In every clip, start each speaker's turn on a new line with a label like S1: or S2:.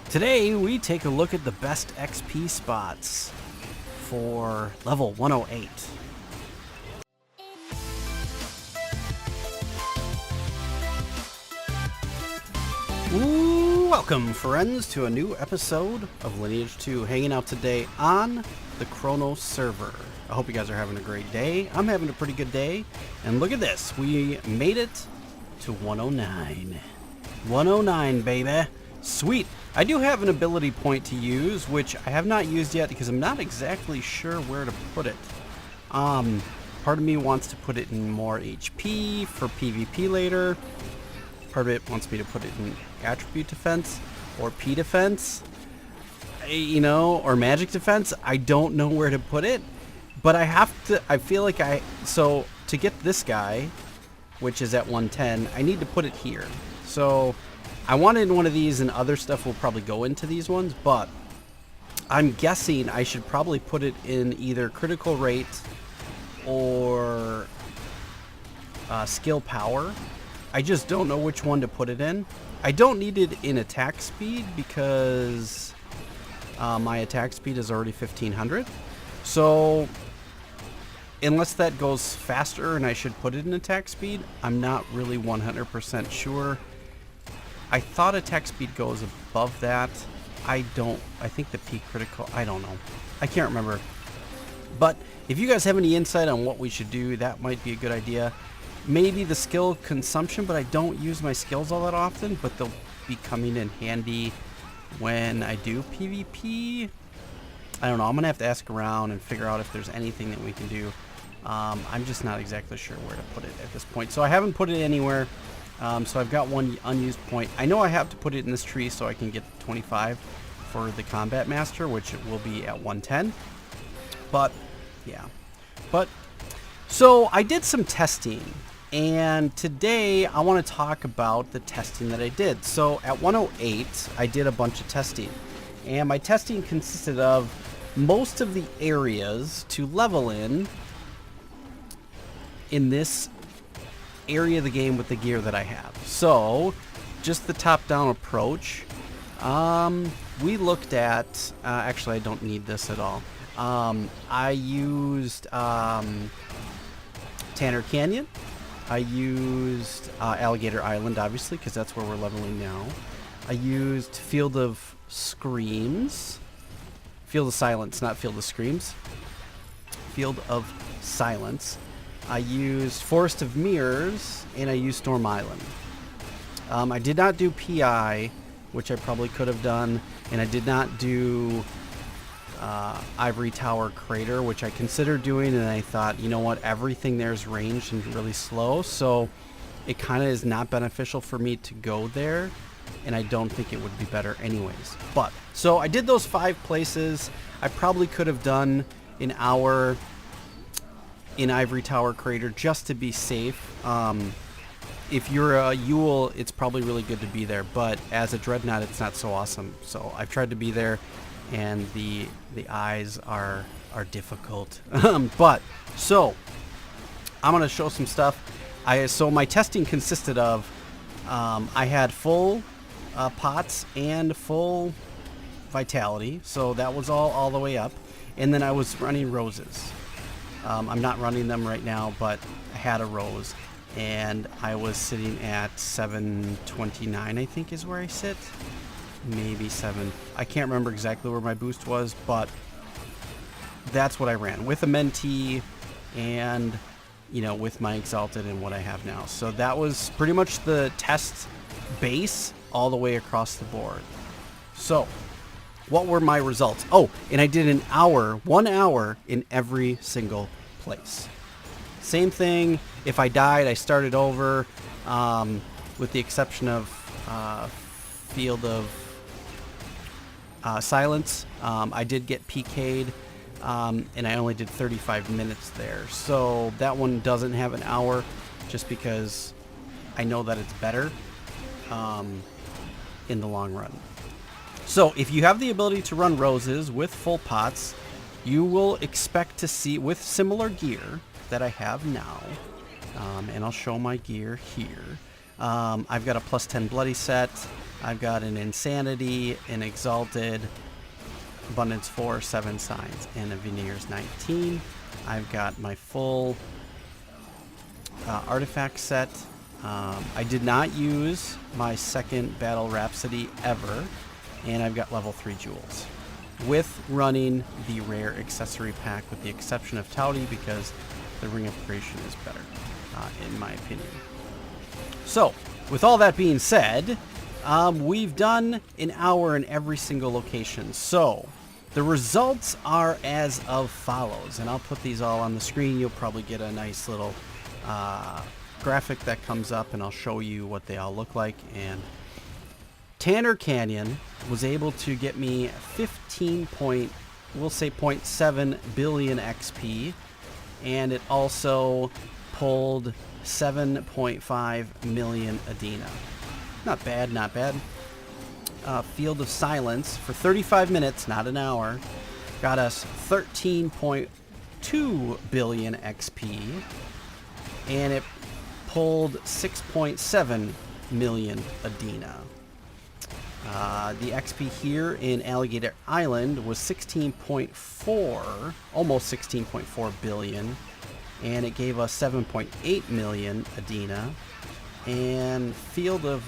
S1: Today we take a look at the best XP spots for level 108. Welcome friends to a new episode of Lineage 2, hanging out today on the Chronos server. I hope you guys are having a great day. I'm having a pretty good day, and look at this, we made it to 109. 109, baby. Sweet. I do have an ability point to use, which I have not used yet because I'm not exactly sure where to put it. Part of me wants to put it in more HP for PvP later. Part of it wants me to put it in attribute defense or P defense, you know, or magic defense. I don't know where to put it, but I have to, I feel like so to get this guy, which is at 110, I need to put it here. So I wanted one of these, and other stuff will probably go into these ones, but I'm guessing I should probably put it in either critical rate or skill power. I just don't know which one to put it in. I don't need it in attack speed because my attack speed is already 1500. So unless that goes faster and I should put it in attack speed, I'm not really 100% sure. I thought attack speed goes above that. I think the peak critical, I don't know. I can't remember. But if you guys have any insight on what we should do, that might be a good idea. Maybe the skill consumption, but I don't use my skills all that often, but they'll be coming in handy when I do PvP. I don't know. I'm going to have to ask around and figure out if there's anything that we can do. I'm just not exactly sure where to put it at this point. So I haven't put it anywhere. So I've got one unused point. I know I have to put it in this tree so I can get 25 for the Combat Master, which will be at 110. But, yeah. So I did some testing, and today I want to talk about the testing that I did. So at 108, I did a bunch of testing, and my testing consisted of most of the areas to level in this area of the game with the gear that I have. So just the top-down approach. We looked at actually I don't need this at all. I used Tanner Canyon. I used Alligator Island, obviously, because that's where we're leveling now. I used Field of Screams. Field of Silence, not Field of Screams. Field of Silence. I used Forest of Mirrors, and I used Storm Island. I did not do PI, which I probably could have done, and I did not do Ivory Tower Crater, which I considered doing, and I thought, you know what, everything there is ranged and really slow, so it kind of is not beneficial for me to go there, and I don't think it would be better anyways. But so I did those 5 places. I probably could have done an hour in Ivory Tower Crater just to be safe. If you're a Yule, it's probably really good to be there, but as a Dreadnought, it's not so awesome. So I've tried to be there, and the eyes are difficult. But so I'm gonna show some stuff. So my testing consisted of I had full pots and full vitality, so that was all the way up, and then I was running roses. I'm not running them right now, but I had a rose, and I was sitting at 729, I think is where I sit. Maybe 7. I can't remember exactly where my boost was, but that's what I ran with a mentee and, you know, with my exalted and what I have now. So that was pretty much the test base all the way across the board. So what were my results? Oh, and I did 1 hour in every single place. Same thing. If I died, I started over, with the exception of Field of Silence. I did get PK'd, and I only did 35 minutes there. So that one doesn't have an hour, just because I know that it's better in the long run. So if you have the ability to run roses with full pots, you will expect to see, with similar gear that I have now, and I'll show my gear here. I've got a +10 bloody set. I've got an Insanity, an Exalted, Abundance 4, 7 Signs, and a Veneers 19. I've got my full artifact set. I did not use my second Battle Rhapsody ever, and I've got level 3 jewels. With running the rare accessory pack, with the exception of Touty, because the Ring of Creation is better, in my opinion. So, with all that being said, we've done an hour in every single location. So, the results are as of follows, and I'll put these all on the screen. You'll probably get a nice little graphic that comes up, and I'll show you what they all look like. And Tanner Canyon was able to get me 0.7 billion XP, and it also pulled 7.5 million Adina. Not bad, not bad. Field of Silence for 35 minutes, not an hour, got us 13.2 billion XP, and it pulled 6.7 million Adina. The XP here in Alligator Island was 16.4, almost 16.4 billion, and it gave us 7.8 million Adina. And Field of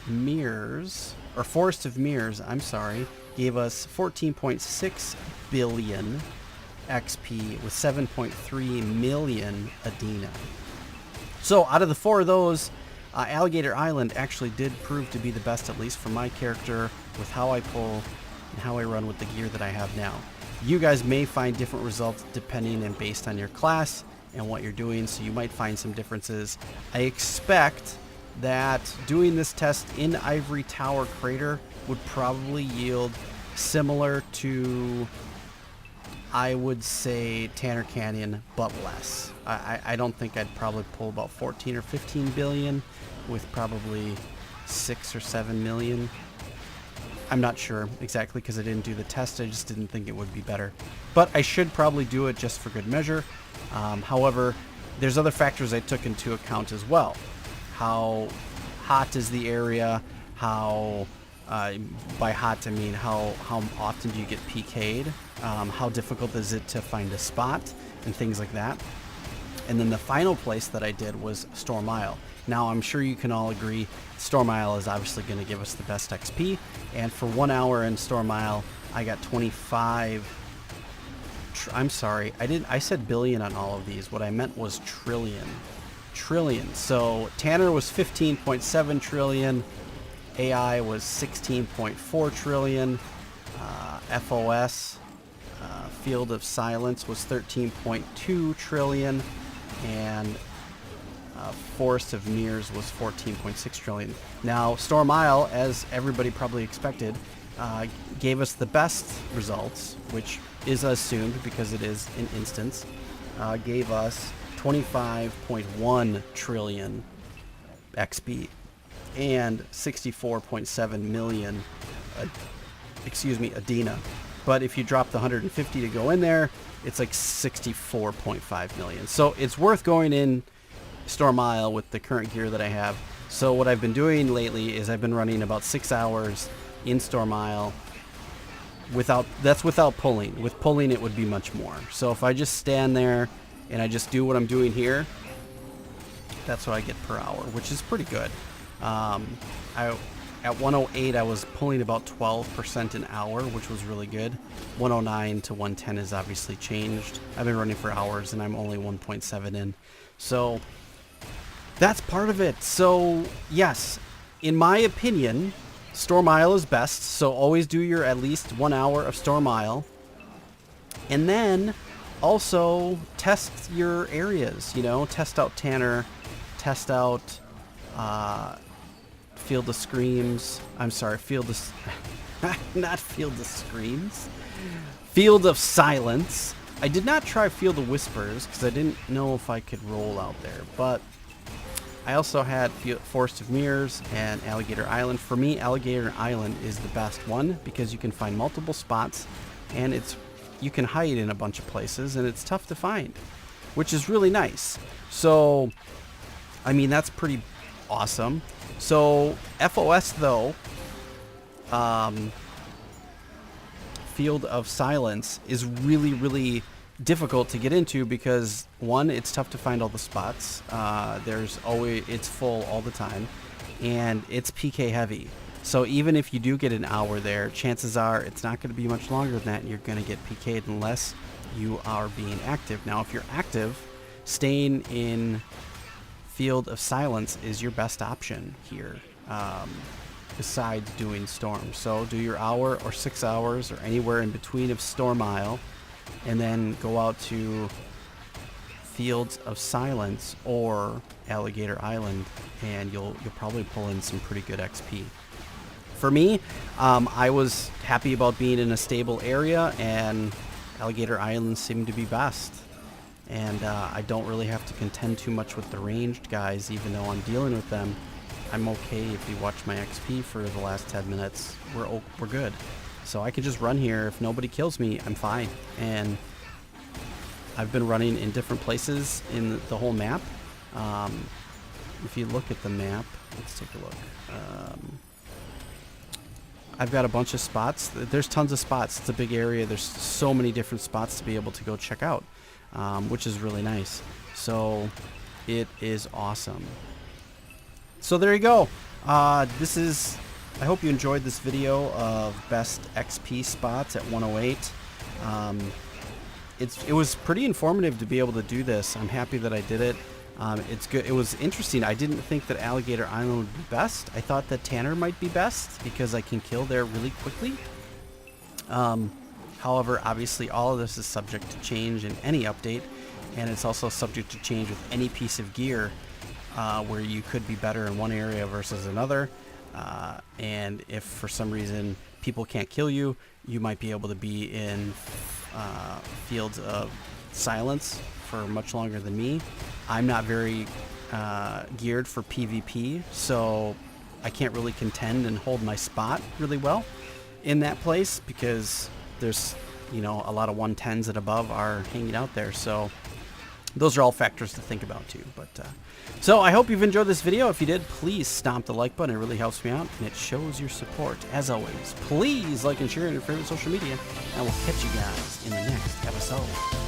S1: Mirrors, or Forest of Mirrors, I'm sorry, gave us 14.6 billion XP with 7.3 million Adina. So out of the 4 of those, Alligator Island actually did prove to be the best, at least for my character, with how I pull and how I run with the gear that I have now. You guys may find different results depending and based on your class and what you're doing, so you might find some differences. I expect that doing this test in Ivory Tower Crater would probably yield similar to, I would say, Tanner Canyon, but less. I don't think I'd probably pull about 14 or 15 billion with probably 6 or 7 million. I'm not sure exactly because I didn't do the test. I just didn't think it would be better. But I should probably do it just for good measure. However, there's other factors I took into account as well. How hot is the area? How, by hot I mean how often do you get PK'd? How difficult is it to find a spot and things like that. And then the final place that I did was Storm Isle. Now I'm sure you can all agree Storm Isle is obviously going to give us the best XP, and for 1 hour in Storm Isle I got 25. I'm sorry, I said billion on all of these. What I meant was trillion. So Tanner was 15.7 trillion, AI was 16.4 trillion, FOS, Field of Silence, was 13.2 trillion, and Forest of Mirrors was 14.6 trillion. Now, Storm Isle, as everybody probably expected, gave us the best results, which is assumed because it is an instance, gave us 25.1 trillion XP and 64.7 million, Adina. But if you drop the 150 to go in there, it's like 64.5 million. So it's worth going in Storm Isle with the current gear that I have. So what I've been doing lately is I've been running about 6 hours in Storm Isle that's without pulling. With pulling, it would be much more. So if I just stand there and I just do what I'm doing here, that's what I get per hour, which is pretty good. At 108, I was pulling about 12% an hour, which was really good. 109 to 110 has obviously changed. I've been running for hours, and I'm only 1.7 in. So that's part of it. So yes, in my opinion, Storm Isle is best. So always do your at least 1 hour of Storm Isle. And then also test your areas, test out Tanner, test out Field of Screams. I'm sorry, not Field of Screams. Field of Silence. I did not try Field of Whispers because I didn't know if I could roll out there, but I also had Forest of Mirrors and Alligator Island. For me, Alligator Island is the best one because you can find multiple spots, and you can hide in a bunch of places, and it's tough to find, which is really nice. So, I mean, that's pretty awesome. So FOS though, Field of Silence is really, really difficult to get into because, one, it's tough to find all the spots. It's full all the time, and it's PK heavy. So even if you do get an hour there, chances are it's not going to be much longer than that, and you're going to get PK'd unless you are being active. Now, if you're active, staying in Field of Silence is your best option here, besides doing Storm. So do your hour or 6 hours or anywhere in between of Storm Isle, and then go out to Fields of Silence or Alligator Island, and you'll probably pull in some pretty good XP. For me, I was happy about being in a stable area, and Alligator Island seemed to be best. And I don't really have to contend too much with the ranged guys, even though I'm dealing with them. I'm okay if you watch my XP for the last 10 minutes. We're good. So I can just run here. If nobody kills me, I'm fine. And I've been running in different places in the whole map. If you look at the map, let's take a look. I've got a bunch of spots. There's tons of spots. It's a big area. There's so many different spots to be able to go check out, which is really nice. So it is awesome. So there you go. I hope you enjoyed this video of best XP spots at 108. It was pretty informative to be able to do this. I'm happy that I did it. It's good. It was interesting. I didn't think that Alligator Island would be best. I thought that Tanner might be best because I can kill there really quickly. However, obviously all of this is subject to change in any update, and it's also subject to change with any piece of gear, where you could be better in one area versus another. And if for some reason people can't kill you, you might be able to be in Fields of Silence for much longer than me. I'm not very geared for PvP, so I can't really contend and hold my spot really well in that place because there's, a lot of 110s and above are hanging out there. So those are all factors to think about too. But so I hope you've enjoyed this video. If you did, please stomp the like button. It really helps me out, and it shows your support. As always, please like and share on your favorite social media, and we'll catch you guys in the next episode.